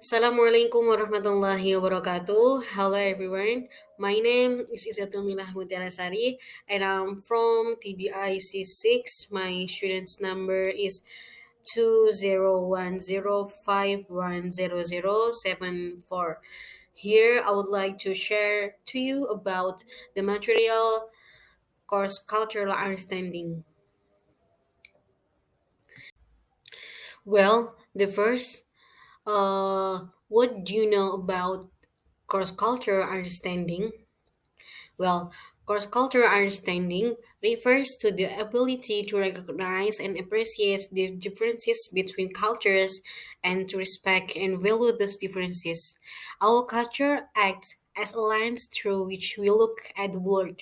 Assalamualaikum warahmatullahi wabarakatuh. Hello everyone. My name is Izzatul Millah and I'm from TBIC 6. My student's number is 2010510074. Here I would like to share to you about the material course cultural understanding. Well, the first, what do you know about cross cultural understanding? Well, cross-cultural understanding refers to the ability to recognize and appreciate the differences between cultures and to respect and value those differences. Our culture acts as a lens through which we look at the world,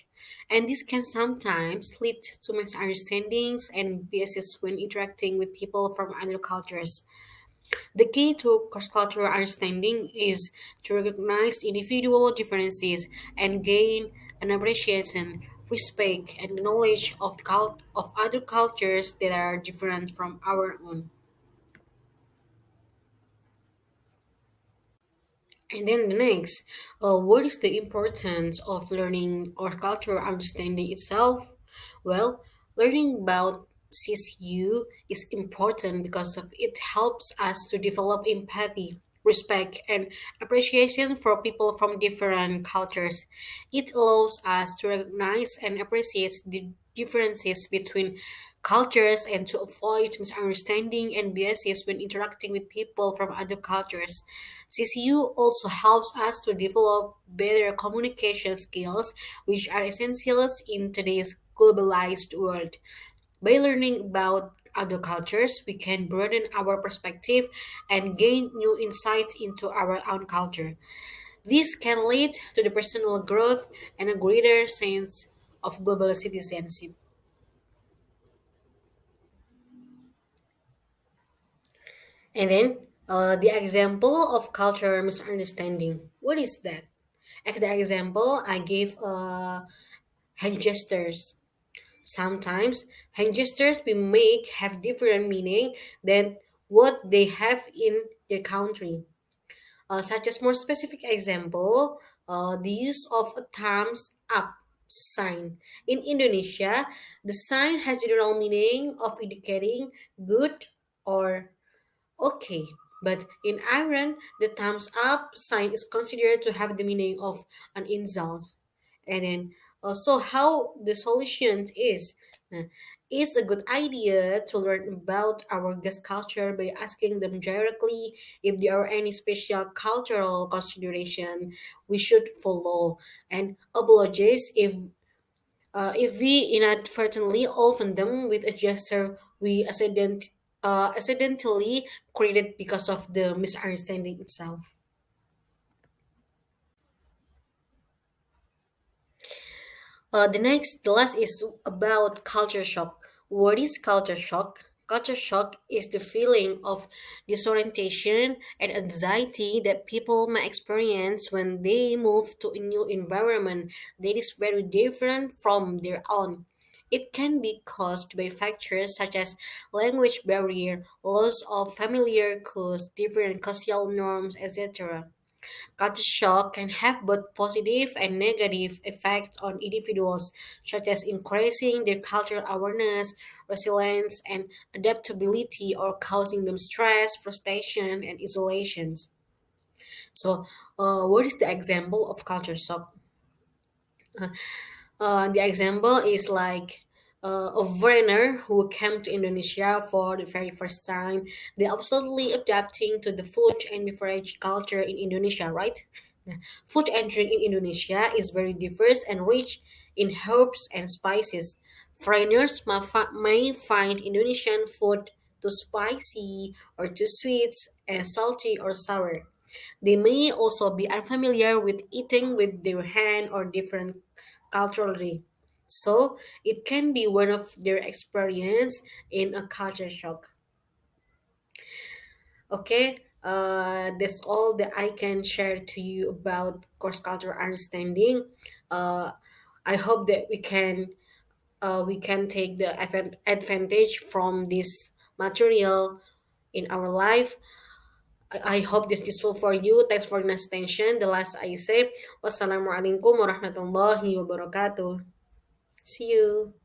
and this can sometimes lead to misunderstandings and biases when interacting with people from other cultures. The key to cross-cultural understanding is to recognize individual differences and gain an appreciation, respect, and knowledge of of other cultures that are different from our own. And then the next, what is the importance of learning or cultural understanding itself? Well, learning about CCU is important because of it helps us to develop empathy, respect, and appreciation for people from different cultures. It allows us to recognize and appreciate the differences between cultures and to avoid misunderstanding and biases when interacting with people from other cultures. CCU also helps us to develop better communication skills, which are essential in today's globalized world. By learning about other cultures, we can broaden our perspective and gain new insights into our own culture. This can lead to the personal growth and a greater sense of global citizenship. And then the example of cultural misunderstanding. What is that? As the example, I gave hand gestures. Sometimes hand gestures we make have different meaning than what they have in their country. Such as more specific example, the use of a thumbs up sign. In Indonesia, the sign has general meaning of indicating good or okay, but in Iran, the thumbs up sign is considered to have the meaning of an insult. And then also how the solution is. It's a good idea to learn about our guest culture by asking them directly if there are any special cultural consideration we should follow, and apologize if we inadvertently offend them with a gesture we accidentally created because of the misunderstanding itself. The last is about culture shock. What is culture shock? Culture shock is the feeling of disorientation and anxiety that people may experience when they move to a new environment that is very different from their own. It can be caused by factors such as language barrier, loss of familiar clues, different social norms, etc. Culture shock can have both positive and negative effects on individuals, such as increasing their cultural awareness, resilience, and adaptability, or causing them stress, frustration, and isolation. So, what is the example of culture shock? The example is like a foreigner who came to Indonesia for the very first time. They're absolutely adapting to the food and beverage culture in Indonesia, right? Food and drink in Indonesia is very diverse and rich in herbs and spices. Foreigners may find Indonesian food too spicy or too sweet and salty or sour. They may also be unfamiliar with eating with their hand or different culturally. So it can be one of their experience in a culture shock. Okay, that's all that I can share to you about cross cultural understanding. Uh, I hope that we can take the advantage from this material in our life. I hope this useful for you. Thanks for your attention. The last I say, wassalamualaikum warahmatullahi wabarakatuh. See you.